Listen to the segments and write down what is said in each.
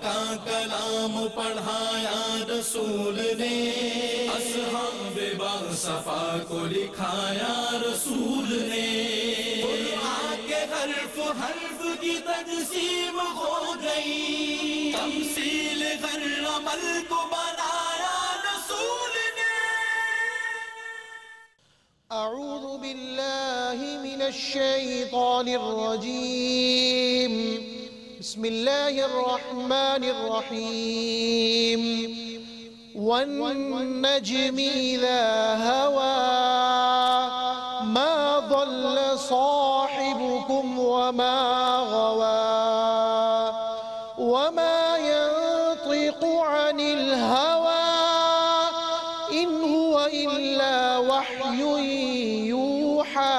کا کلام پڑھایا رسول نے، اصحاب باصفا کو لکھایا رسول نے، قرآن کے حرف حرف کی تقسیم ہو گئی، تمثیل ہر عمل کو بنایا رسول نے۔ اعوذ باللہ من الشیطان الرجیم، بسم اللہ الرحمن الرحیم، والنجم اذا هوى ما ضل صاحبكم وما غوى وما ينطق عن الهوى إن هو إلا وحي يوحى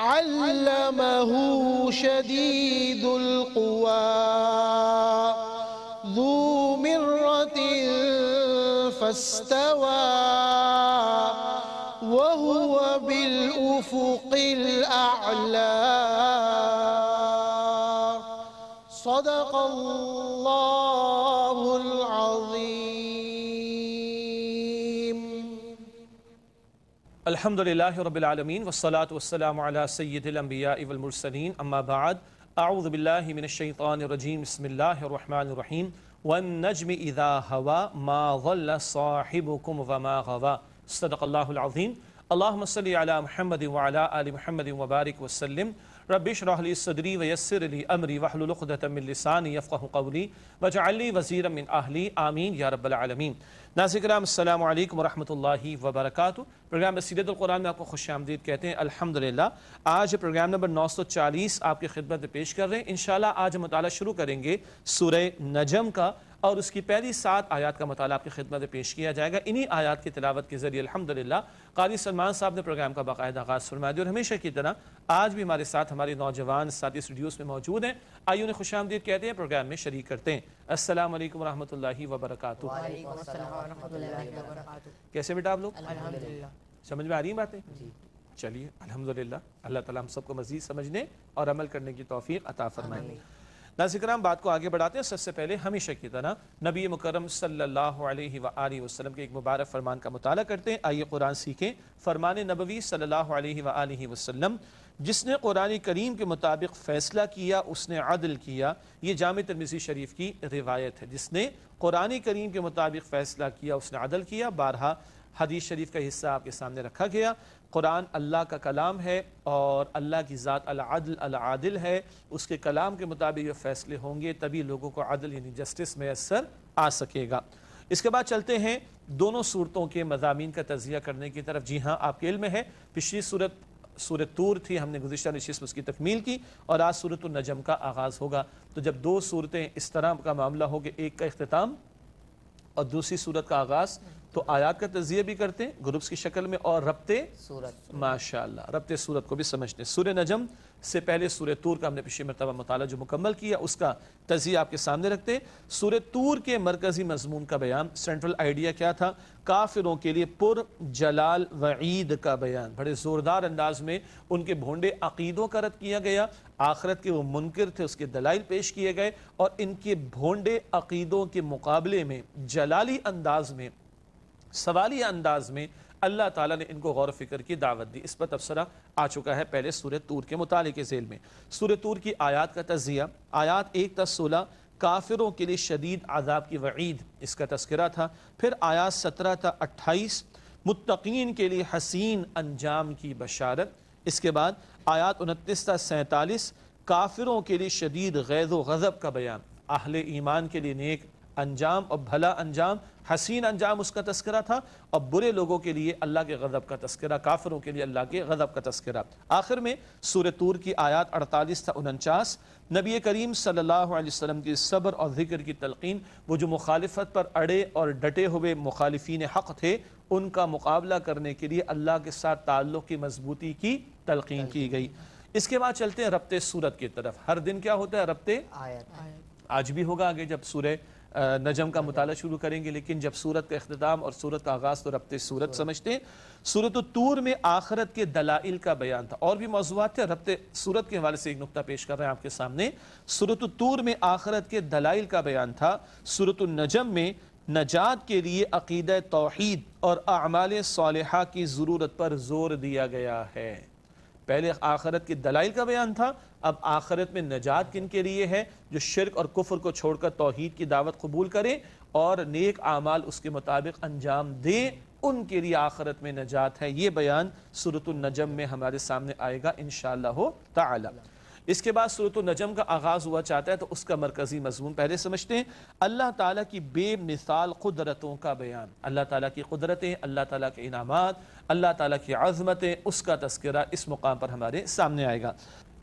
علمه شديد القوى ذو مرة فاستوى وهو بالأفق الأعلى صدق اللہ العظیم۔ الحمدللہ رب العالمین والصلاة والسلام علی سید الانبیاء والمرسلین، اما بعد، اعوذ باللہ من الشیطان الرجیم، بسم اللہ الرحمن الرحیم، والنجم اذا ہوا ما ضل صاحبکم وما غوا، صدق اللہ العظیم۔ اللہم صلی علی محمد وعلی آل محمد وبارک وسلم۔ رب اشرح لی صدری ویسر لی امری واحلل عقدۃ من لسانی یفقہوا قولی واجعل لی وزیرا من اہلی، آمین یا رب العالمین۔ ناظرین کرام، السلام علیکم ورحمۃ اللہ وبرکاتہ۔ پروگرام بصیرت القرآن میں آپ کو خوش آمدید کہتے ہیں۔ الحمدللہ آج پروگرام نمبر 940 آپ کی خدمت میں پیش کر رہے ہیں۔ انشاءاللہ آج ہم مطالعہ شروع کریں گے سورہ نجم کا، اور اس کی پہلی 7 آیات کا مطالعہ آپ کی خدمت میں پیش کیا جائے گا۔ انہی آیات کی تلاوت کے ذریعے الحمدللہ قاری سلمان صاحب نے پروگرام کا باقاعدہ آغاز فرما دیا، اور ہمیشہ کی طرح آج بھی ہمارے ساتھ ہمارے نوجوان ساتھی اسٹوڈیوز میں موجود ہیں۔ آئیے انہیں خوش آمدید کہتے ہیں، پروگرام میں شریک کرتے ہیں۔ السلام علیکم ورحمۃ اللہ وبرکاتہ۔ وعلیکم السلام ورحمۃ اللہ وبرکاتہ۔ کیسے بیٹا آپ لوگ؟ الحمدللہ سمجھ میں آ رہی ہیں باتیں؟ چلیے الحمدللہ، اللہ تعالیٰ ہم سب کو مزید سمجھنے اور عمل کرنے کی توفیق عطا فرمائے۔ ناظرین کرام، بات کو آگے بڑھاتے ہیں۔ سب سے پہلے ہمیشہ کی طرح نبی مکرم صلی اللہ علیہ وآلہ وسلم کے ایک مبارک فرمان کا مطالعہ کرتے ہیں۔ آئیے قرآن سیکھیں۔ فرمان نبوی صلی اللہ علیہ وآلہ وسلم: جس نے قرآن کریم کے مطابق فیصلہ کیا اس نے عدل کیا۔ یہ جامع ترمذی شریف کی روایت ہے۔ جس نے قرآن کریم کے مطابق فیصلہ کیا اس نے عدل کیا۔ بارہا حدیث شریف کا حصہ آپ کے سامنے رکھا گیا۔ قرآن اللہ کا کلام ہے اور اللہ کی ذات العدل العادل ہے۔ اس کے کلام کے مطابق یہ فیصلے ہوں گے، تبھی لوگوں کو عدل یعنی جسٹس میسر آ سکے گا۔ اس کے بعد چلتے ہیں دونوں صورتوں کے مضامین کا تجزیہ کرنے کی طرف۔ جی ہاں، آپ کے علم میں ہے پچھلی سورۃ طور تھی، ہم نے گزشتہ نشست میں اس کی تکمیل کی، اور آج سورۃ النجم کا آغاز ہوگا۔ تو جب دو صورتیں اس طرح کا معاملہ ہوگا، ایک کا اختتام اور دوسری صورت کا آغاز، تو آیات کا تجزیہ بھی کرتے ہیں گروپس کی شکل میں، اور ربط سورت ماشاءاللہ ربط صورت کو بھی سمجھتے ہیں۔ سورہ نجم سے پہلے سورہ طور کا ہم نے پچھلی مرتبہ مطالعہ جو مکمل کیا، اس کا تجزیہ آپ کے سامنے رکھتے ہیں۔ سورہ طور کے مرکزی مضمون کا بیان، سینٹرل آئیڈیا کیا تھا؟ کافروں کے لیے پر جلال وعید کا بیان، بڑے زوردار انداز میں ان کے بھونڈے عقیدوں کا رد کیا گیا۔ آخرت کے وہ منکر تھے، اس کے دلائل پیش کیے گئے، اور ان کے بھونڈے عقیدوں کے مقابلے میں جلالی انداز میں، سوالی انداز میں اللہ تعالیٰ نے ان کو غور و فکر کی دعوت دی۔ اس پر تبصرہ آ چکا ہے پہلے سورہ طور کے مطالعے کے ذیل میں۔ سورہ طور کی آیات کا تجزیہ، آیات 1 تا 16 کافروں کے لیے شدید عذاب کی وعید، اس کا تذکرہ تھا۔ پھر آیات 17 تا 28 متقین کے لیے حسین انجام کی بشارت۔ اس کے بعد آیات 29 تا 47 کافروں کے لیے شدید غیظ و غضب کا بیان، اہل ایمان کے لیے نیک انجام اور بھلا انجام، حسین انجام اس کا تذکرہ تھا، اور برے لوگوں کے لیے اللہ کے غضب کا تذکرہ، کافروں کے لیے اللہ کے غضب کا تذکرہ۔ آخر میں سورہ طور کی آیات 48 تا 49 نبی کریم صلی اللہ علیہ وسلم کی صبر اور ذکر کی تلقین، وہ جو مخالفت پر اڑے اور ڈٹے ہوئے مخالفین حق تھے، ان کا مقابلہ کرنے کے لیے اللہ کے ساتھ تعلق کی مضبوطی کی تلقین کی گئی۔ اس کے بعد چلتے ہیں ربط صورت کی طرف۔ ہر دن کیا ہوتا ہے؟ ربط آیت۔ آج بھی ہوگا، آگے جب سورہ نجم کا مطالعہ شروع کریں گے، لیکن جب سورت کا اختتام اور سورت کا آغاز تو ربط سورت سمجھتے ہیں۔ سورت الطور میں آخرت کے دلائل کا بیان تھا، اور بھی موضوعات تھے، ربط سورت کے حوالے سے ایک نقطہ پیش کر رہے ہیں آپ کے سامنے۔ سورت الطور میں آخرت کے دلائل کا بیان تھا۔ سورت النجم میں نجات کے لیے عقیدہ توحید اور اعمال صالحہ کی ضرورت پر زور دیا گیا ہے۔ پہلے آخرت کے دلائل کا بیان تھا، اب آخرت میں نجات کن کے لیے ہے؟ جو شرک اور کفر کو چھوڑ کر توحید کی دعوت قبول کریں اور نیک اعمال اس کے مطابق انجام دیں، ان کے لیے آخرت میں نجات ہے۔ یہ بیان سورۃ النجم میں ہمارے سامنے آئے گا انشاءاللہ تعالی۔ اس کے بعد سورۃ النجم کا آغاز ہوا چاہتا ہے تو اس کا مرکزی مضمون پہلے سمجھتے ہیں۔ اللہ تعالیٰ کی بے مثال قدرتوں کا بیان، اللہ تعالیٰ کی قدرتیں، اللہ تعالیٰ کے انعامات، اللہ تعالیٰ کی عظمتیں، اس کا تذکرہ اس مقام پر ہمارے سامنے آئے گا۔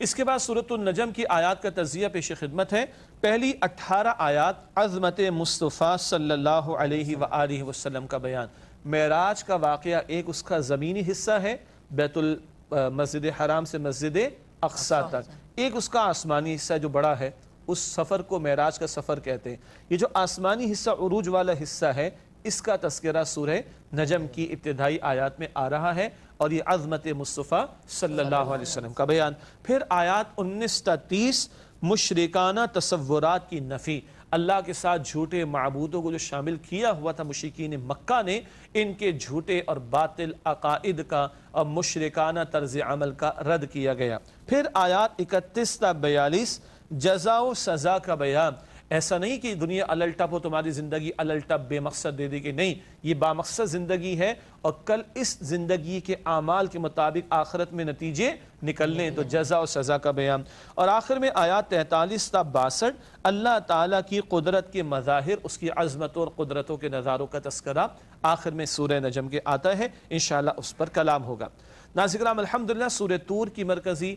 اس کے بعد سورۃ النجم کی آیات کا تجزیہ پیش خدمت ہے۔ پہلی 18 آیات عظمت مصطفیٰ صلی اللہ علیہ وآلہ وسلم کا بیان۔ معراج کا واقعہ ایک اس کا زمینی حصہ ہے، بیت المسجد حرام سے مسجد اقصی تک، ایک اس کا آسمانی حصہ جو بڑا ہے، اس سفر کو معراج کا سفر کہتے ہیں۔ یہ جو آسمانی حصہ عروج والا حصہ ہے، اس کا تذکرہ سورہ نجم کی ابتدائی آیات میں آ رہا ہے، اور یہ عظمت مصطفیٰ صلی اللہ علیہ وسلم کا بیان۔ پھر آیات 19 تا 30 مشرکانہ تصورات کی نفی، اللہ کے ساتھ جھوٹے معبودوں کو جو شامل کیا ہوا تھا مشرکین مکہ نے، ان کے جھوٹے اور باطل عقائد کا اور مشرکانہ طرز عمل کا رد کیا گیا۔ پھر آیات 31 تا 42 جزا و سزا کا بیان۔ ایسا نہیں کہ دنیا الٹپ ہو، تمہاری زندگی الٹپ بے مقصد دے دی کہ نہیں، یہ بامقصد زندگی ہے، اور کل اس زندگی کے اعمال کے مطابق آخرت میں نتیجے نکلنے، تو جزا و سزا کا بیان۔ اور آخر میں آیات 43 تا 62 اللہ تعالیٰ کی قدرت کے مظاہر، اس کی عظمتوں اور قدرتوں کے نظاروں کا تذکرہ آخر میں سورہ نجم کے آتا ہے، انشاءاللہ اس پر کلام ہوگا۔ ناظرین کرام، الحمدللہ سورہ طور کی مرکزی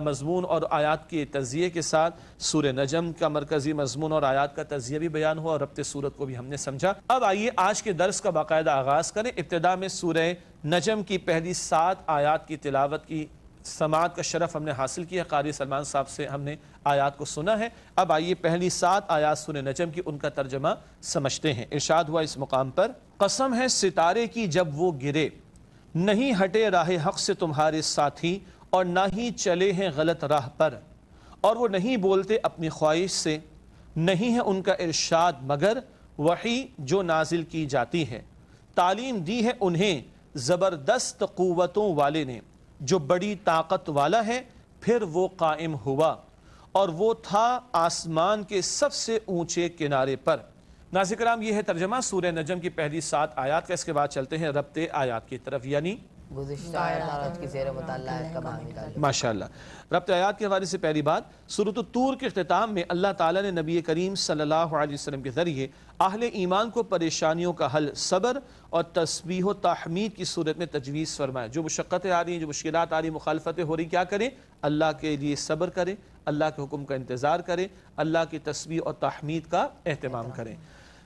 مضمون اور آیات کے تجزیے کے ساتھ سورہ نجم کا مرکزی مضمون اور آیات کا تجزیہ بھی بیان ہوا، اور ربط سورت کو بھی ہم نے سمجھا۔ اب آئیے آج کے درس کا باقاعدہ آغاز کریں۔ ابتدا میں سورہ نجم کی پہلی 7 آیات کی تلاوت کی سماعت کا شرف ہم نے حاصل کیا، قاری سلمان صاحب سے ہم نے آیات کو سنا ہے۔ اب آئیے پہلی 7 آیات سورہ نجم کی ان کا ترجمہ سمجھتے ہیں۔ ارشاد ہوا اس مقام پر، قسم ہے ستارے کی جب وہ گرے، نہیں ہٹے راہ حق سے تمہارے ساتھی، اور نہ ہی چلے ہیں غلط راہ پر، اور وہ نہیں بولتے اپنی خواہش سے، نہیں ہے ان کا ارشاد مگر وحی جو نازل کی جاتی ہے۔ تعلیم دی ہے انہیں زبردست قوتوں والے نے، جو بڑی طاقت والا ہے، پھر وہ قائم ہوا، اور وہ تھا آسمان کے سب سے اونچے کنارے پر۔ ناظرین کرام، یہ ہے ترجمہ سورہ نجم کی پہلی 7 آیات کا۔ اس کے بعد چلتے ہیں ربط آیات کی طرف، یعنی گزشتہ آیات کی زیر مطالعہ اس کا باہمی تعلق۔ ماشاءاللہ۔ ربط آیات کے حوالے سے پہلی بات، سورۃ الطور کے اختتام میں اللہ تعالیٰ نے نبی کریم صلی اللہ علیہ وسلم کے ذریعے اہل ایمان کو پریشانیوں کا حل صبر اور تسبیح و تحمید کی صورت میں تجویز فرمایا۔ جو مشقتیں آ رہی ہیں، جو مشکلات آ رہی ہیں، مخالفتیں ہو رہی، کیا کریں؟ اللہ کے لیے صبر کریں، اللہ کے حکم کا انتظار کریں، اللہ کی تسبیح اور تحمید کا اہتمام کریں۔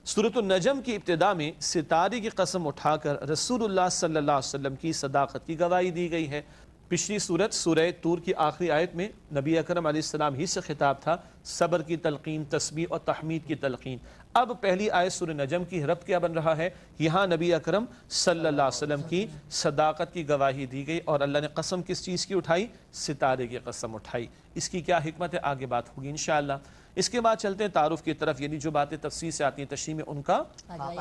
سورۃ النجم کی ابتدا میں ستارے کی قسم اٹھا کر رسول اللہ صلی اللہ علیہ وسلم کی صداقت کی گواہی دی گئی ہے۔ پچھلی سورت سورہ طور کی آخری آیت میں نبی اکرم علیہ السلام ہی سے خطاب تھا، صبر کی تلقین، تسبیح اور تحمید کی تلقین۔ اب پہلی آیت سورہ نجم کی ربط کیا بن رہا ہے؟ یہاں نبی اکرم صلی اللہ علیہ وسلم کی صداقت کی گواہی دی گئی، اور اللہ نے قسم کس چیز کی اٹھائی؟ ستارے کی قسم اٹھائی۔ اس کی کیا حکمت ہے؟ آگے بات ہوگی انشاءاللہ۔ اس کے بعد چلتے ہیں تعارف کی طرف، یعنی جو باتیں تفصیل سے آتی ہیں تشریح میں، ان کا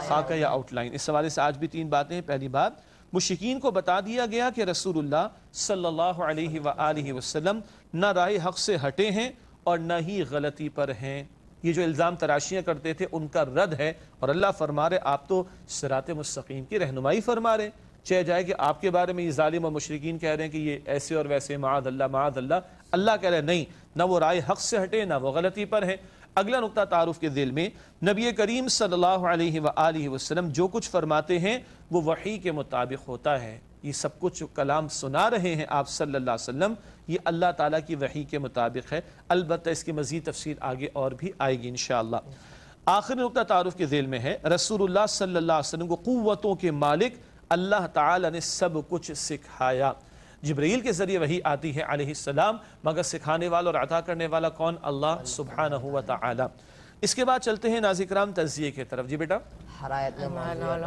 خاکہ یا آؤٹ لائن۔ اس حوالے سے آج بھی 3 باتیں ہیں۔ پہلی بات، مشرکین کو بتا دیا گیا کہ رسول اللہ صلی اللہ علیہ وآلہ وسلم نہ راہ حق سے ہٹے ہیں اور نہ ہی غلطی پر ہیں۔ یہ جو الزام تراشیاں کرتے تھے ان کا رد ہے، اور اللہ فرما رہے آپ تو صراط مستقیم کی رہنمائی فرما رہے۔ چاہے جائے کہ آپ کے بارے میں یہ ظالم اور مشرکین کہہ رہے ہیں کہ یہ ایسے اور ویسے، معاذ اللہ معاذ اللہ، اللہ کہہ رہے ہیں نہیں، نہ وہ رائے حق سے ہٹے نہ وہ غلطی پر ہیں۔ اگلا نقطہ تعارف کے ذیل میں، نبی کریم صلی اللہ علیہ وآلہ وسلم جو کچھ فرماتے ہیں وہ وحی کے مطابق ہوتا ہے۔ یہ سب کچھ کلام سنا رہے ہیں آپ صلی اللہ علیہ وسلم، یہ اللہ تعالیٰ کی وحی کے مطابق ہے۔ البتہ اس کی مزید تفصیل آگے اور بھی آئے گی انشاءاللہ۔ آخری نقطہ تعارف کے ذیل میں ہے، رسول اللہ صلی اللہ علیہ وسلم کو قوتوں کے مالک اللہ تعالیٰ نے سب کچھ سکھایا۔ جبرائیل کے ذریعے وحی آتی ہے علیہ السلام، مگر سکھانے والا اور عطا کرنے والا کون؟ اللہ سبحانہ و تعالی۔ اس کے بعد چلتے ہیں ناظرین کرام تجزیے کی طرف. جی بیٹا ہر آیت میں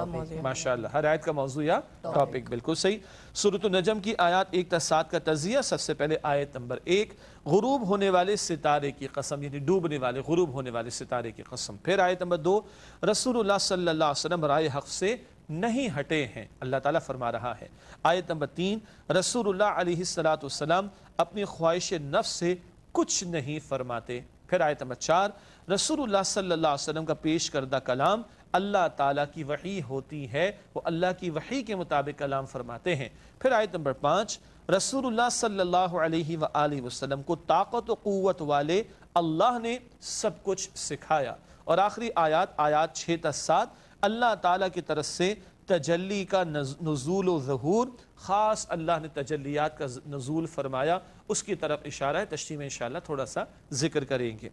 موضوع ماشاءاللہ ہر آیت کا موضوع یا ٹاپک بالکل صحیح. سورۃ النجم کی آیات 1 تا 7 کا تجزیہ. سب سے پہلے آیت نمبر 1 غروب ہونے والے ستارے کی قسم یعنی ڈوبنے والے غروب ہونے والے ستارے کی قسم. پھر آیت نمبر 2 رسول اللہ صلی اللہ علیہ وسلم رائے حق سے نہیں ہٹے ہیں اللہ تعالیٰ فرما رہا ہے. آیت نمبر 3 رسول اللہ علیہ السلام اپنی خواہش نفس سے کچھ نہیں فرماتے. پھر آیت نمبر 4 رسول اللہ صلی اللہ علیہ وسلم کا پیش کردہ کلام اللہ تعالیٰ کی وحی ہوتی ہے, وہ اللہ کی وحی کے مطابق کلام فرماتے ہیں. پھر آیت نمبر 5 رسول اللہ صلی اللہ علیہ وآلہ وسلم کو طاقت و قوت والے اللہ نے سب کچھ سکھایا. اور آخری آیات 6 تا 7 اللہ تعالیٰ کی طرف سے تجلی کا نزول و ظہور, خاص اللہ نے تجلیات کا نزول فرمایا, اس کی طرف اشارہ ہے. تشریح میں انشاءاللہ تھوڑا سا ذکر کریں گے.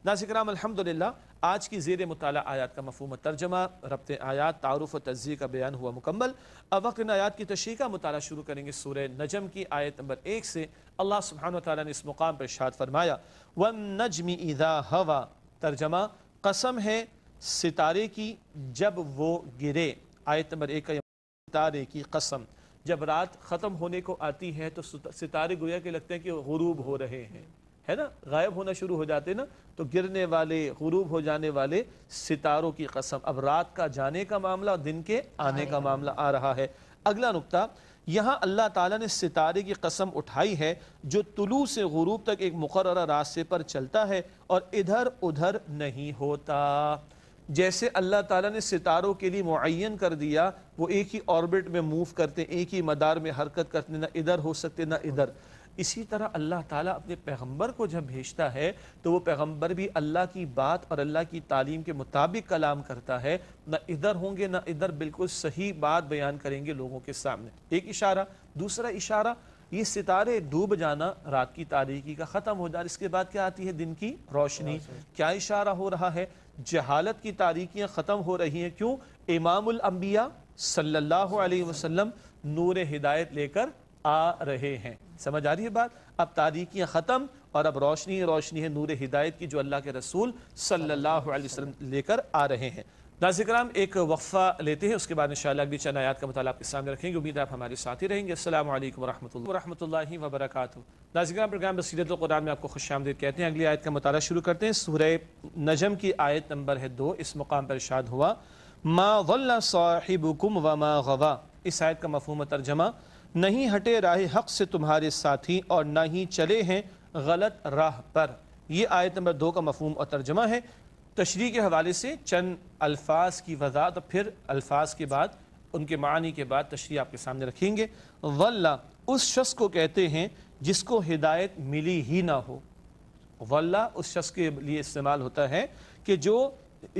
ناظرین کرام الحمدللہ آج کی زیر مطالعہ آیات کا مفہوم و ترجمہ, ربط آیات, تعارف و تجزیہ کا بیان ہوا مکمل. اب وقت ان آیات کی تشریح کا مطالعہ شروع کریں گے. سورہ نجم کی آیت نمبر 1 سے اللہ سبحانہ وتعالی نے اس مقام پر ارشاد فرمایا وَالنَّجْمِ اِذَا هَوَى. ترجمہ قسم ہے ستارے کی جب وہ گرے. آیت نمبر 1 کا ستارے کی قسم. جب رات ختم ہونے کو آتی ہے تو ستارے گویا کہ لگتے ہیں کہ غروب ہو رہے ہیں, ہے نا, غائب ہونا شروع ہو جاتے نا, تو گرنے والے غروب ہو جانے والے ستاروں کی قسم. اب رات کا جانے کا معاملہ اور دن کے آنے کا معاملہ آ رہا ہے. اگلا نقطہ یہاں اللہ تعالیٰ نے ستارے کی قسم اٹھائی ہے جو طلوع سے غروب تک ایک مقررہ راستے پر چلتا ہے اور ادھر ادھر نہیں ہوتا. جیسے اللہ تعالیٰ نے ستاروں کے لیے معین کر دیا وہ ایک ہی آربٹ میں موو کرتے, ایک ہی مدار میں حرکت کرتے, نہ ادھر ہو سکتے نہ ادھر. اسی طرح اللہ تعالیٰ اپنے پیغمبر کو جب بھیجتا ہے تو وہ پیغمبر بھی اللہ کی بات اور اللہ کی تعلیم کے مطابق کلام کرتا ہے, نہ ادھر ہوں گے نہ ادھر, بالکل صحیح بات بیان کریں گے لوگوں کے سامنے. ایک اشارہ. دوسرا اشارہ یہ ستارے ڈوب جانا, رات کی تاریکی کا ختم ہو جانا, اس کے بعد کیا آتی ہے دن کی روشنی. کیا اشارہ ہو رہا ہے؟ جہالت کی تاریکیاں ختم ہو رہی ہیں. کیوں؟ امام الانبیاء صلی اللہ علیہ وسلم نور ہدایت لے کر آ رہے ہیں. سمجھ آ رہی ہے بات؟ اب تاریکیاں ختم اور اب روشنی روشنی ہے نور ہدایت کی جو اللہ کے رسول صلی اللہ علیہ وسلم لے کر آ رہے ہیں. ناظرین کرام ایک وقفہ لیتے ہیں, اس کے بعد انشاءاللہ اگلی چند آیات کا مطالعہ آپ کے سامنے رکھیں گے. امید ہے آپ ہمارے ساتھ ہی رہیں گے. السلام علیکم ورحمۃ اللہ وبرکاتہ. ناظرین کرام پروگرام بصیرت القرآن میں آپ کو خوش آمدید کہتے ہیں. اگلی آیت کا مطالعہ شروع کرتے ہیں. سورہ نجم کی آیت نمبر ہے 2. اس مقام پر ارشاد ہوا ما ضل صاحبکم وما غوا. اس آیت کا مفہوم و ترجمہ نہیں ہٹے راہ حق سے تمہارے ساتھی اور نہ ہی چلے ہیں غلط راہ پر. یہ آیت نمبر 2 کا مفہوم اور ترجمہ ہے. تشریح کے حوالے سے چند الفاظ کی وضاحت اور پھر الفاظ کے بعد ان کے معنی کے بعد تشریح آپ کے سامنے رکھیں گے. واللہ اس شخص کو کہتے ہیں جس کو ہدایت ملی ہی نہ ہو. واللہ اس شخص کے لیے استعمال ہوتا ہے کہ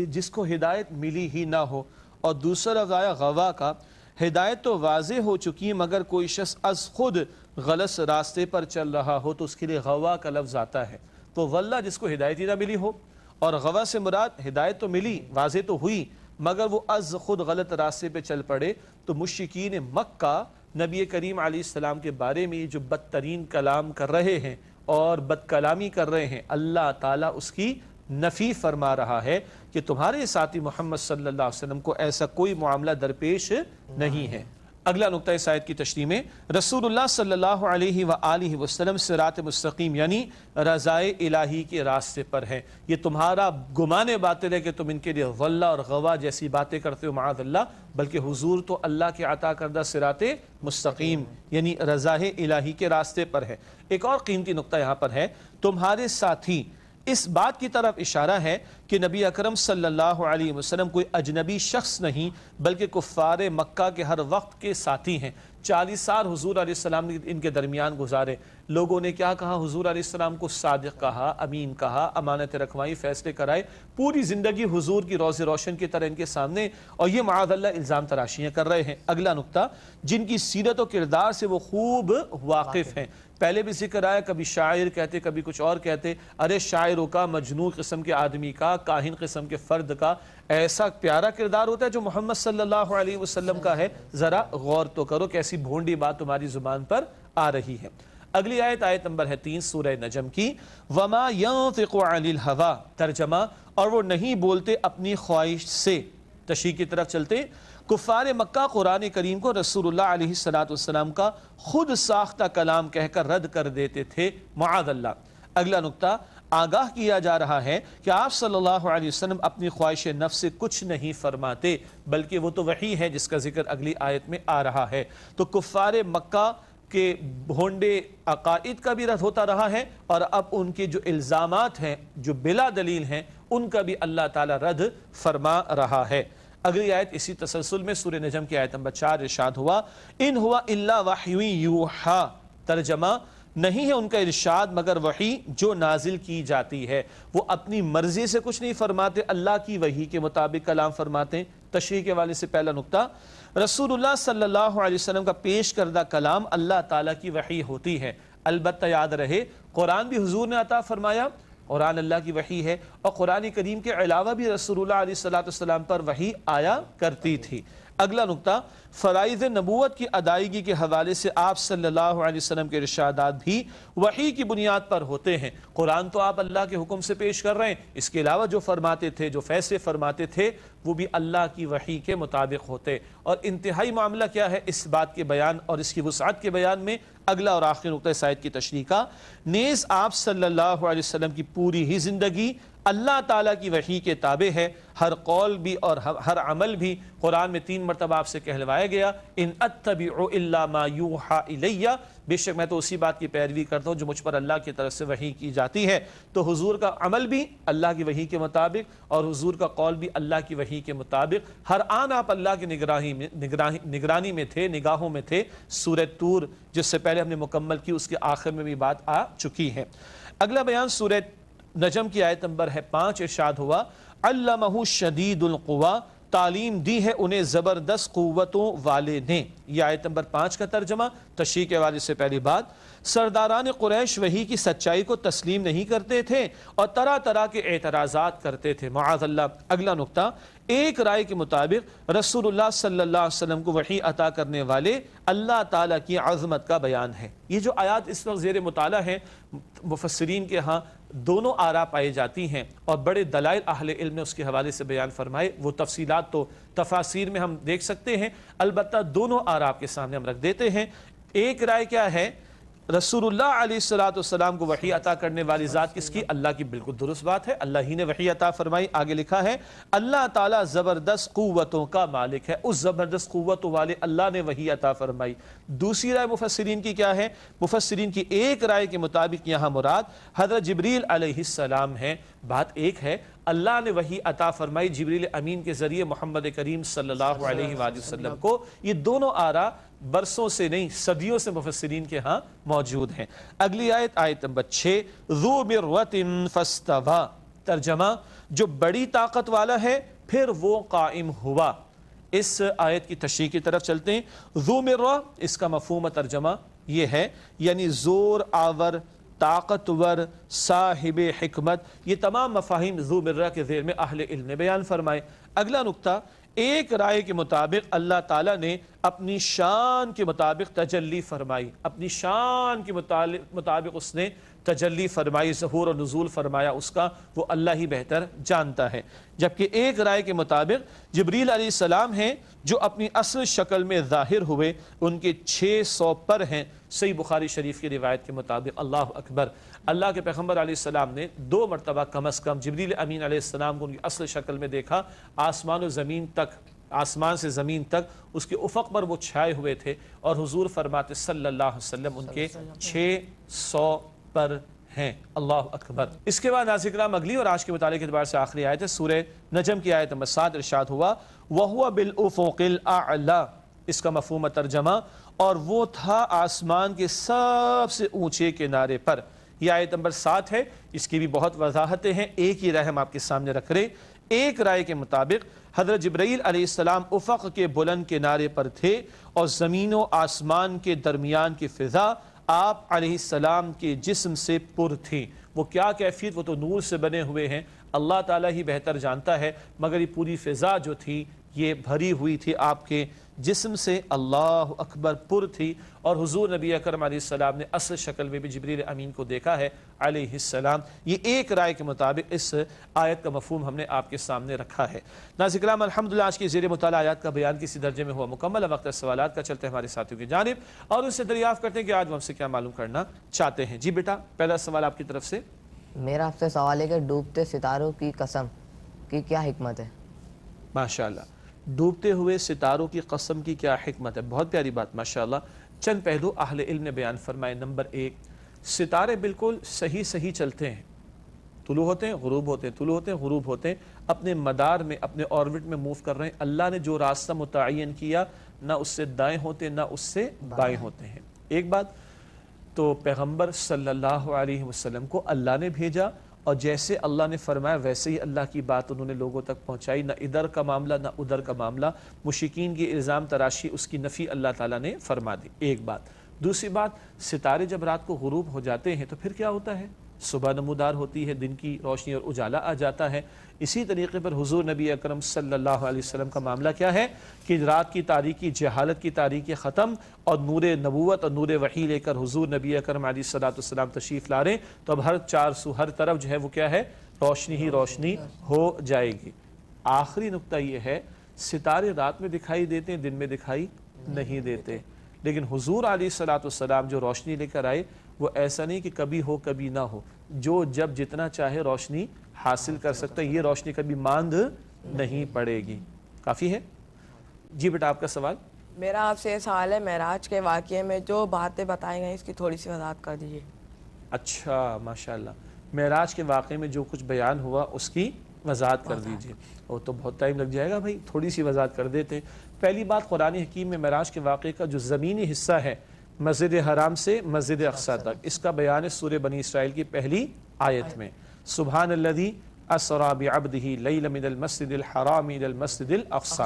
جس کو ہدایت ملی ہی نہ ہو. اور دوسرا لفظ آیا غوا کا. ہدایت تو واضح ہو چکی مگر کوئی شخص از خود غلط راستے پر چل رہا ہو تو اس کے لیے غوا کا لفظ آتا ہے. تو واللہ جس کو ہدایت ہی نہ ملی ہو, اور غوا سے مراد ہدایت تو ملی, واضح تو ہوئی, مگر وہ از خود غلط راستے پہ چل پڑے. تو مشرکین مکہ نبی کریم علیہ السلام کے بارے میں جو بدترین کلام کر رہے ہیں اور بد کلامی کر رہے ہیں, اللہ تعالیٰ اس کی نفی فرما رہا ہے کہ تمہارے ساتھی محمد صلی اللہ علیہ وسلم کو ایسا کوئی معاملہ درپیش نہیں ہے. اگلا نقطہ اس آیت کی تشریح میں رسول اللہ صلی اللہ علیہ وآلہ وسلم صراط مستقیم یعنی رضائے الہی کے راستے پر ہے. یہ تمہارا گمان باطل ہے کہ تم ان کے لیے واللہ اور غوا جیسی باتیں کرتے ہو, معاذ اللہ, بلکہ حضور تو اللہ کے عطا کردہ صراط مستقیم یعنی رضائے الہی کے راستے پر ہے. ایک اور قیمتی نقطہ یہاں پر ہے, تمہارے ساتھی. اس بات کی طرف اشارہ ہے کہ نبی اکرم صلی اللہ علیہ وسلم کوئی اجنبی شخص نہیں بلکہ کفار مکہ کے ہر وقت کے ساتھی ہیں. 40 سال حضور علیہ السلام نے ان کے درمیان گزارے. لوگوں نے کیا کہا؟ حضور علیہ السلام کو صادق کہا, امین کہا, امانت رکھوائی, فیصلے کرائے. پوری زندگی حضور کی روز روشن کی طرح ان کے سامنے, اور یہ معاذ اللہ الزام تراشیاں کر رہے ہیں. اگلا نقطہ, جن کی سیرت و کردار سے وہ خوب واقف ہیں. پہلے بھی ذکر آیا, کبھی شاعر کہتے کبھی کچھ اور کہتے. ارے شاعروں کا, مجنون قسم کے آدمی کا, کاہن قسم کے فرد کا ایسا پیارا کردار ہوتا ہے جو محمد صلی اللہ علیہ وسلم کا ہے. ذرا غور تو کرو کیسی بھونڈی بات تمہاری زبان پر آ رہی ہے. اگلی آیت آیت نمبر ہے 3 سورہ نجم کی، وما ينطق عن الهوى، ترجمہ اور وہ نہیں بولتے اپنی خواہش سے۔ تشریح کی طرف چلتے، کفار مکہ قرآن کریم کو رسول اللہ علیہ السلام کا خود ساختہ کلام کہہ کر رد کر دیتے تھے، معاذ اللہ۔ اگلا نقطہ، آگاہ کیا جا رہا ہے کہ آپ صلی اللہ علیہ وسلم اپنی خواہش نفس سے کچھ نہیں فرماتے، بلکہ وہ تو وحی ہے جس کا ذکر اگلی آیت میں آ رہا ہے۔ تو کفار مکہ کے بھونڈے عقائد کا بھی رد ہوتا رہا ہے، اور اب ان کے جو الزامات ہیں جو بلا دلیل ہیں ان کا بھی اللہ تعالیٰ رد فرما رہا ہے۔ اگلی آیت اسی تسلسل میں سورہ نجم کی آیت نمبر 4 ارشاد ہوا، ان ہوا الا وحی یوحا، ترجمہ نہیں ہے ان کا ارشاد مگر وحی جو نازل کی جاتی ہے، وہ اپنی مرضی سے کچھ نہیں فرماتے، اللہ کی وحی کے مطابق کلام فرماتے ہیں۔ تشریح کے والے سے پہلا نقطہ، رسول اللہ صلی اللہ علیہ وسلم کا پیش کردہ کلام اللہ تعالیٰ کی وحی ہوتی ہے، البتہ یاد رہے قرآن بھی حضور نے عطا فرمایا، قرآن اللہ کی وحی ہے، اور قرآن کریم کے علاوہ بھی رسول اللہ علیہ السلام پر وحی آیا کرتی تھی۔ اگلا نقطہ، فرائض نبوت کی ادائیگی کے حوالے سے آپ صلی اللہ علیہ وسلم کے ارشادات بھی وحی کی بنیاد پر ہوتے ہیں۔ قرآن تو آپ اللہ کے حکم سے پیش کر رہے ہیں، اس کے علاوہ جو فرماتے تھے، جو فیصلے فرماتے تھے، وہ بھی اللہ کی وحی کے مطابق ہوتے۔ اور انتہائی معاملہ کیا ہے اس بات کے بیان اور اس کی وسعت کے بیان میں، اگلا اور آخری نقطہ اس آیت کی تشریح کا، نیز آپ صلی اللہ علیہ وسلم کی پوری ہی زندگی اللہ تعالیٰ کی وحی کے تابع ہے، ہر قول بھی اور ہر عمل بھی۔ قرآن میں 3 مرتبہ آپ سے کہلوایا گیا، ان اتبع الا ما یوحى الی، بے شک میں تو اسی بات کی پیروی کرتا ہوں جو مجھ پر اللہ کی طرف سے وحی کی جاتی ہے۔ تو حضور کا عمل بھی اللہ کی وحی کے مطابق اور حضور کا قول بھی اللہ کی وحی کے مطابق، ہر آن آپ اللہ کی نگرانی میں تھے، نگاہوں میں تھے۔ سورہ طور جس سے پہلے ہم نے مکمل کی، اس کے آخر میں بھی بات آ چکی ہے۔ اگلا بیان سورہ نجم کی آیت نمبر ہے 5 ارشاد ہوا، علمہ شدید القویٰ، تعلیم دی ہے انہیں زبردست قوتوں والے نے۔ یہ آیت نمبر 5 کا ترجمہ۔ تشریح کے حوالے سے پہلی بات، سرداران قریش وحی کی سچائی کو تسلیم نہیں کرتے تھے اور طرح طرح کے اعتراضات کرتے تھے، معاذ اللہ۔ اگلا نقطہ، ایک رائے کے مطابق رسول اللہ صلی اللہ علیہ وسلم کو وحی عطا کرنے والے اللہ تعالیٰ کی عظمت کا بیان ہے۔ یہ جو آیات اس وقت زیر مطالعہ ہے، مفسرین کے ہاں دونوں آراء پائی جاتی ہیں اور بڑے دلائل اہل علم نے اس کے حوالے سے بیان فرمائے، وہ تفصیلات تو تفاسیر میں ہم دیکھ سکتے ہیں، البتہ دونوں آراء کے سامنے ہم رکھ دیتے ہیں۔ ایک رائے کیا ہے، رسول اللہ علیہ السلام کو وحی عطا کرنے والی ذات کس کی؟ اللہ کی، بالکل درست بات ہے، اللہ ہی نے وحی عطا فرمائی۔ آگے لکھا ہے اللہ تعالیٰ زبردست قوتوں کا مالک ہے، اس زبردست قوتوں والے اللہ نے وحی عطا فرمائی۔ دوسری رائے مفسرین کی کیا ہے؟ مفسرین کی ایک رائے کے مطابق یہاں مراد حضرت جبریل علیہ السلام ہے۔ بات ایک ہے، اللہ نے وحی عطا فرمائی جبریل امین کے ذریعے محمد کریم صلی اللہ علیہ وآلہ وسلم کو۔ یہ دونوں آراء برسوں سے نہیں صدیوں سے مفسرین کے ہاں موجود ہیں۔ اگلی آیت آیت نمبر 6، ذو مرۃ فاستویٰ، ترجمہ جو بڑی طاقت والا ہے پھر وہ قائم ہوا۔ اس آیت کی تشریح کی طرف چلتے ہیں۔ ذو مرۃ، اس کا مفہوم ترجمہ یہ ہے یعنی زور آور، طاقتور، صاحب حکمت، یہ تمام مفاہیم ذو مرۃ کے ذیل میں اہل علم نے بیان فرمائے۔ اگلا نقطہ، ایک رائے کے مطابق اللہ تعالیٰ نے اپنی شان کے مطابق تجلی فرمائی، اپنی شان کے مطابق اس نے تجلی فرمائی، ظہور و نزول فرمایا، اس کا وہ اللہ ہی بہتر جانتا ہے۔ جبکہ ایک رائے کے مطابق جبریل علیہ السلام ہیں جو اپنی اصل شکل میں ظاہر ہوئے، ان کے 600 پر ہیں، صحیح بخاری شریف کی روایت کے مطابق۔ اللہ اکبر، اللہ کے پیغمبر علیہ السلام نے 2 مرتبہ کم از کم جبریل امین علیہ السلام کو ان کی اصل شکل میں دیکھا، آسمان و زمین تک، آسمان سے زمین تک اس کے افق پر وہ چھائے ہوئے تھے، اور حضور فرماتے صلی اللہ علیہ وسلم ان کے 600 پر ہیں۔ اللہ اکبر۔ اس کے بعد ناظرین کرام اگلی اور آج کے مطالعے کے اعتبار سے آخری آیت ہے سورہ نجم کی آیت نمبر 7 ارشاد ہوا، وَهُوَ بِالْأُفُقِ الْأَعْلَى، اس کا مفہوم ترجمہ اور وہ تھا آسمان کے سب سے اونچے کنارے پر۔ یہ آیت نمبر 7 ہے، اس کی بھی بہت وضاحتیں ہیں، ایک ہی رائے ہم آپ کے سامنے رکھ رہے۔ ایک رائے کے مطابق حضرت جبرائیل علیہ السلام افق کے بلند کنارے پر تھے اور زمین و آسمان کے درمیان کی فضا آپ علیہ السلام کے جسم سے پر تھی۔ وہ کیا کیفیت، وہ تو نور سے بنے ہوئے ہیں، اللہ تعالیٰ ہی بہتر جانتا ہے، مگر یہ پوری فضا جو تھی یہ بھری ہوئی تھی آپ کے جسم سے اللہ اکبر پر تھی، اور حضور نبی اکرم علیہ السلام نے اصل شکل میں بھی جبریل امین کو دیکھا ہے علیہ السلام۔ یہ ایک رائے کے مطابق اس آیت کا مفہوم ہم نے آپ کے سامنے رکھا ہے۔ ناظرین کرام، الحمدللہ آج کی زیر مطالعہ آیات کا بیان کسی درجے میں ہوا مکمل۔ وقت سوالات کا چلتے ہیں ہمارے ساتھیوں کی جانب اور ان سے دریافت کرتے ہیں کہ آج وہ ہم سے کیا معلوم کرنا چاہتے ہیں۔ جی بیٹا، پہلا سوال آپ کی طرف سے۔ میرا آپ سے سوال ہے کہ ڈوبتے ستاروں کی قسم کی کیا حکمت ہے؟ ماشاءاللہ، ڈوبتے ہوئے ستاروں کی قسم کی کیا حکمت ہے؟ بہت پیاری بات ماشاءاللہ۔ چند پہلو اہل علم نے بیان فرمائے۔ نمبر 1، ستارے بالکل صحیح چلتے ہیں، طلوع ہوتے ہیں غروب ہوتے ہیں، طلوع ہوتے ہیں غروب ہوتے ہیں، اپنے مدار میں اپنے آربٹ میں موو کر رہے ہیں۔ اللہ نے جو راستہ متعین کیا، نہ اس سے دائیں ہوتے نہ اس سے بائیں ہوتے ہیں۔ ایک بات تو پیغمبر صلی اللہ علیہ وسلم کو اللہ نے بھیجا، اور جیسے اللہ نے فرمایا ویسے ہی اللہ کی بات انہوں نے لوگوں تک پہنچائی، نہ ادھر کا معاملہ نہ ادھر کا معاملہ۔ مشرکین کی الزام تراشی، اس کی نفی اللہ تعالیٰ نے فرما دی، ایک بات۔ دوسری بات، ستارے جب رات کو غروب ہو جاتے ہیں تو پھر کیا ہوتا ہے؟ صبح نمودار ہوتی ہے، دن کی روشنی اور اجالا آ جاتا ہے۔ اسی طریقے پر حضور نبی اکرم صلی اللہ علیہ وسلم کا معاملہ کیا ہے کہ رات کی تاریکی، جہالت کی تاریکی ختم، اور نور نبوت اور نور وحی لے کر حضور نبی اکرم علیہ الصلوۃ والسلام تشریف لا رہے، تو اب ہر چار سو ہر طرف جو ہے وہ کیا ہے؟ روشنی ہی روشنی ہو جائے گی۔ آخری نقطہ یہ ہے، ستارے رات میں دکھائی دیتے ہیں، دن میں دکھائی نہیں دیتے، لیکن حضور علیہ الصلوۃ والسلام جو روشنی لے کر آئے وہ ایسا نہیں کہ کبھی ہو کبھی نہ ہو، جو جب جتنا چاہے روشنی حاصل کر سکتا ہے، یہ روشنی کبھی ماند نہیں پڑے گی۔ کافی ہے؟ جی بیٹا، آپ کا سوال۔ میرا آپ سے یہ سوال ہے، معراج کے واقعے میں جو باتیں بتائی گئی اس کی تھوڑی سی وضاحت کر دیجیے۔ اچھا ماشاءاللہ، معراج کے واقعے میں جو کچھ بیان ہوا اس کی وضاحت کر دیجیے۔ وہ تو بہت ٹائم لگ جائے گا بھائی، تھوڑی سی وضاحت کر دیتے۔ پہلی بات، قرآن حکیم میں معراج کے واقعے کا جو زمینی حصہ ہے مسجد حرام سے مسجد اقصی تک، اس کا بیان ہے سورہ بنی اسرائیل کی پہلی آیت میں، سبحان الذی اسری بعبدہ لیلا من المسجد الحرام الی المسجد الاقصی۔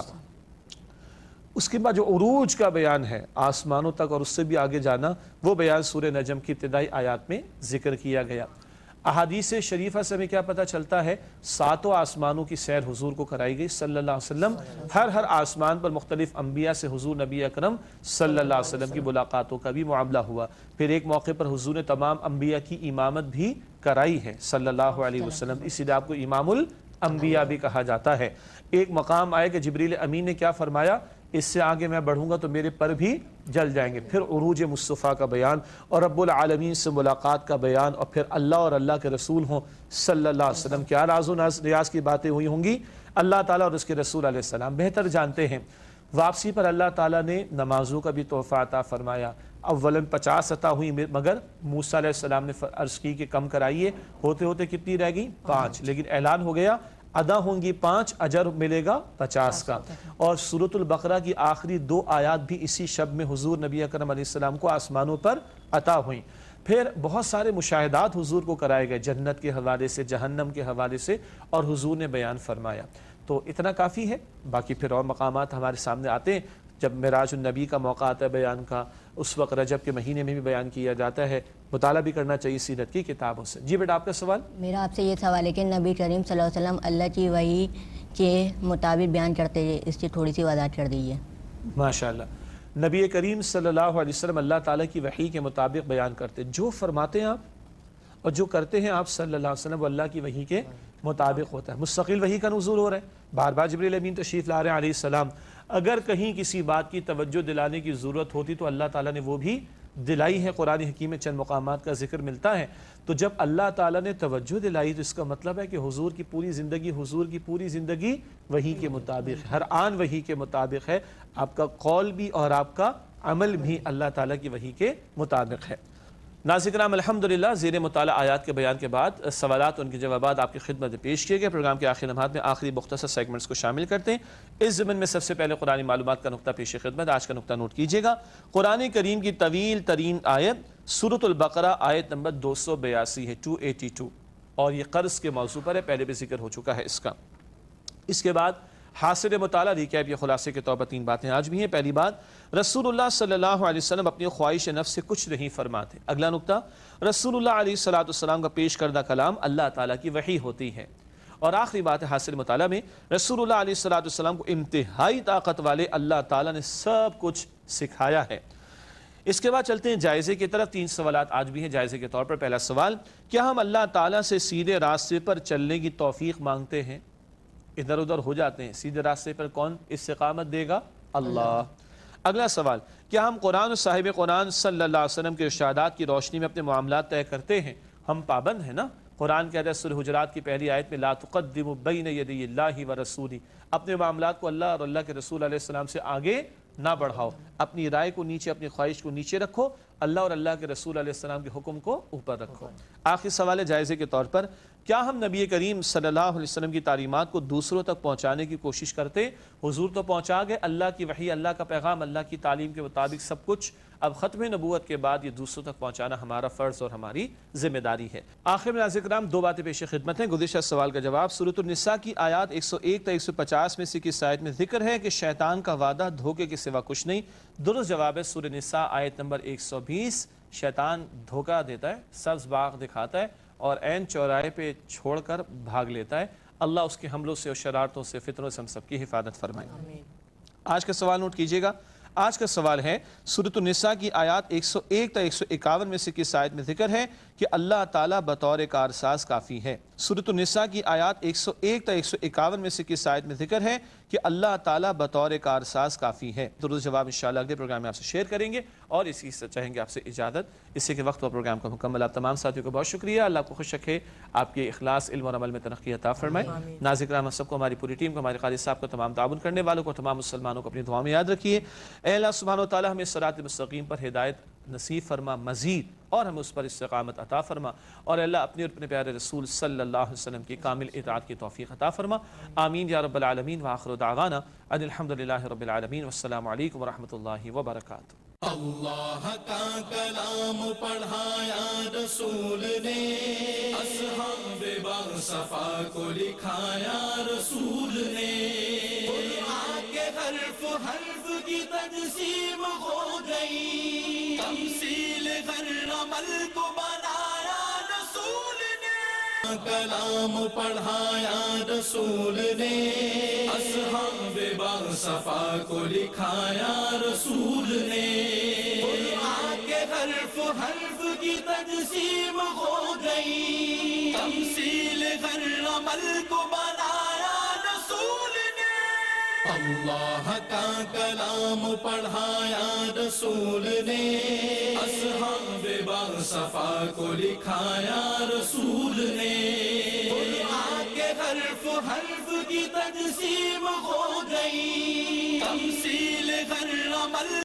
اس کے بعد جو عروج کا بیان ہے آسمانوں تک اور اس سے بھی آگے جانا، وہ بیان سورہ نجم کی ابتدائی آیات میں ذکر کیا گیا۔ احادیث شریفہ سے ہمیں کیا پتہ چلتا ہے؟ 7 آسمانوں کی سیر حضور کو کرائی گئی صلی اللہ علیہ وسلم۔ ہر آسمان پر مختلف انبیاء سے حضور نبی اکرم صلی اللہ علیہ وسلم کی ملاقاتوں کا بھی معاملہ ہوا۔ پھر ایک موقع پر حضور نے تمام انبیاء کی امامت بھی کرائی ہے صلی اللہ علیہ وسلم، اسی لیے آپ کو امام الانبیاء بھی کہا جاتا ہے۔ ایک مقام آئے کہ جبریل امین نے کیا فرمایا؟ اس سے آگے میں بڑھوں گا تو میرے پر بھی جل جائیں گے۔ پھر عروج مصطفیٰ کا بیان اور رب العالمین سے ملاقات کا بیان، اور پھر اللہ اور اللہ کے رسول ہوں صلی اللہ علیہ وسلم کیا راز و ریاض کی باتیں ہوئی ہوں گی، اللہ تعالیٰ اور اس کے رسول علیہ السلام بہتر جانتے ہیں۔ واپسی پر اللہ تعالیٰ نے نمازوں کا بھی تحفہ عطا فرمایا۔ اولاً 50 عطا ہوئی، مگر موسیٰ علیہ السلام نے عرض کی کہ کم کرائیے، ہوتے ہوتے کتنی رہ گئی؟ 5، لیکن اعلان ہو گیا ادا ہوں گی 5، اجر ملے گا 50 کا۔ اور سورۃ البقرہ کی آخری 2 آیات بھی اسی شب میں حضور نبی اکرم علیہ السلام کو آسمانوں پر عطا ہوئیں۔ پھر بہت سارے مشاہدات حضور کو کرائے گئے، جنت کے حوالے سے، جہنم کے حوالے سے، اور حضور نے بیان فرمایا۔ تو اتنا کافی ہے، باقی پھر اور مقامات ہمارے سامنے آتے ہیں۔ جب معراج النبی کا موقع آتا ہے بیان کا، اس وقت رجب کے مہینے میں بھی بیان کیا جاتا ہے، مطالعہ بھی کرنا چاہیے سیرت کی کتابوں سے۔ جی بیٹا، آپ کا سوال۔ میرا آپ سے یہ سوال ہے کہ نبی کریم صلی اللہ علیہ وسلم اللہ کی وحی کے مطابق بیان کرتے ہیں، اس کی تھوڑی سی وضاحت کر دیجیے۔ ماشاءاللہ، نبی کریم صلی اللہ علیہ وسلم اللہ تعالیٰ کی وحی کے مطابق بیان کرتے، جو فرماتے ہیں آپ اور جو کرتے ہیں آپ صلی اللہ علیہ وسلم، وہ اللہ کی وحی کے مطابق ہوتا ہے۔ مستقل وحی کا نزول ہو رہا ہے، بار بار جبریل امین تشریف لا رہے ہیں علیہ السلام۔ اگر کہیں کسی بات کی توجہ دلانے کی ضرورت ہوتی تو اللہ تعالیٰ نے وہ بھی دلائی ہے۔ قرآن حکیم میں چند مقامات کا ذکر ملتا ہے۔ تو جب اللہ تعالیٰ نے توجہ دلائی تو اس کا مطلب ہے کہ حضور کی پوری زندگی وحی کے مطابق ہے، ہر آن وحی کے مطابق ہے۔ آپ کا قول بھی اور آپ کا عمل بھی اللہ تعالیٰ کی وحی کے مطابق ہے۔ ناظرین کرام، الحمدللہ زیر مطالعہ آیات کے بیان کے بعد سوالات ان کے جوابات آپ کی خدمت میں پیش کیے گئے۔ پروگرام کے آخری لمحات میں آخری مختصر سیگمنٹس کو شامل کرتے ہیں۔ اس ضمن میں سب سے پہلے قرآن معلومات کا نقطہ پیش خدمت۔ آج کا نقطہ نوٹ کیجئے گا۔ قرآن کریم کی طویل ترین آیت سورۃ البقرہ آیت نمبر 282 ہے، 282، اور یہ قرض کے موضوع پر ہے، پہلے بھی ذکر ہو چکا ہے اس کا۔ اس کے بعد حاصل مطالعہ ریکیپ، یہ خلاصے کے طور پر 3 باتیں آج بھی ہیں۔ پہلی بات، رسول اللہ صلی اللہ علیہ وسلم اپنی خواہش نفس سے کچھ نہیں فرماتے۔ اگلا نقطہ، رسول اللہ علیہ السلام کا پیش کردہ کلام اللہ تعالیٰ کی وحی ہوتی ہے۔ اور آخری بات ہے حاصل مطالعہ میں، رسول اللہ علیہ السلام کو انتہائی طاقت والے اللہ تعالیٰ نے سب کچھ سکھایا ہے۔ اس کے بعد چلتے ہیں جائزے کی طرف۔ 3 سوالات آج بھی ہیں جائزے کے طور پر۔ پہلا سوال، کیا ہم اللہ تعالیٰ سے سیدھے راستے پر چلنے کی توفیق مانگتے ہیں؟ ادھر ادھر ہو جاتے ہیں، سیدھے راستے پر کون استقامت دے گا؟ اللہ۔ اگلا سوال، کیا ہم قرآن اور صاحب قرآن صلی اللہ علیہ وسلم کے ارشادات کی روشنی میں اپنے معاملات طے کرتے ہیں؟ ہم پابند ہیں نا۔ قرآن کہتا ہے سورہ حجرات کی پہلی آیت میں لا تقدموا بین یدی اللہ ورسولہ، اپنے معاملات کو اللہ اور اللہ کے رسول علیہ السلام سے آگے نہ بڑھاؤ، اپنی رائے کو نیچے، اپنی خواہش کو نیچے رکھو، اللہ اور اللہ کے رسول علیہ السلام کے حکم کو اوپر رکھو۔ آخری سوال ہے جائزے کے طور پر، کیا ہم نبی کریم صلی اللہ علیہ وسلم کی تعلیمات کو دوسروں تک پہنچانے کی کوشش کرتے؟ حضور تو پہنچا گئے، اللہ کی وحی، اللہ کا پیغام، اللہ کی تعلیم کے مطابق سب کچھ، اب ختم نبوت کے بعد یہ دوسروں تک پہنچانا ہمارا فرض اور ہماری ذمہ داری ہے۔ آخر میں ناظرین کرام 2 باتیں پیش خدمت ہیں۔ گزشتہ سوال کا جواب، سورۃ النساء کی آیات 101 تا 150 میں سے کس آیت میں ذکر ہے کہ شیطان کا وعدہ دھوکے کے سوا کچھ نہیں؟ درست جواب ہے سورۃ النساء آیت نمبر 120۔ شیطان دھوکہ دیتا ہے، سبز باغ دکھاتا ہے اور عین چوراہے پہ چھوڑ کر بھاگ لیتا ہے۔ اللہ اس کے حملوں سے اور شرارتوں سے، فتنوں سے ہم سب کی حفاظت فرمائے۔ آج کا سوال نوٹ کیجئے گا۔ آج کا سوال ہے سورۃ النساء کی آیات 101 تا 151 میں سے کس آیت میں ذکر ہے کہ اللہ تعالیٰ بطور کارساز کافی ہے؟ سورۃ النساء کی آیات 101 تا 151 میں سے کس آیت میں ذکر ہے کہ اللہ تعالیٰ بطور کارساز کافی ہے؟ درست جواب انشاءاللہ اگلے پروگرام میں آپ سے شیئر کریں گے، اور اسی سے چاہیں گے آپ سے اجازت۔ اسی کے وقت وہ پروگرام کا مکمل۔ آپ تمام ساتھیوں کو بہت شکریہ، اللہ آپ کو خوش رکھے، آپ کے اخلاص، علم اور عمل میں ترقی عطا فرمائے۔ ناظرین کرام سب کو، ہماری پوری ٹیم کو، ہمارے قاری صاحب کو، تمام تعاون کرنے والوں کو، تمام مسلمانوں کو اپنی دعا میں یاد رکھیے۔ اے اللہ سبحانہ و تعالیٰ ہمیں صراط مستقیم پر ہدایت نصیب فرما مزید، اور ہمیں اس پر استقامت عطا فرما، اور اللہ اپنے اور اپنے پیارے رسول صلی اللہ علیہ وسلم کی کامل اطاعت کی توفیق عطا فرما۔ آمین یا رب العالمین۔ وآخر دعوانا ان الحمدللہ رب العالمین، والسلام علیکم ورحمۃ اللہ وبرکاتہ۔ اللہ کا کلام پڑھایا رسول نے، اصحاب باصفا کو لکھایا رسول نے، قرآن کے حرف حرف کی تجسیم ہو گئی، تمثیل ہر عمل کو بنایا رسول نے، کلام پڑھایا رسول نے، اصحاب باصفا کو لکھایا رسول نے، قرآن کے حرف حرف کی تجسیم ہو گئی، تمثیل ہر عمل کو بنایا رسول نے، اللہ کا کلام پڑھایا رسول نے، اصحاب باصفا کو لکھایا رسول نے، قرآن کے حرف حرف کی تجسیم ہو گئی، تمثیل ہر عمل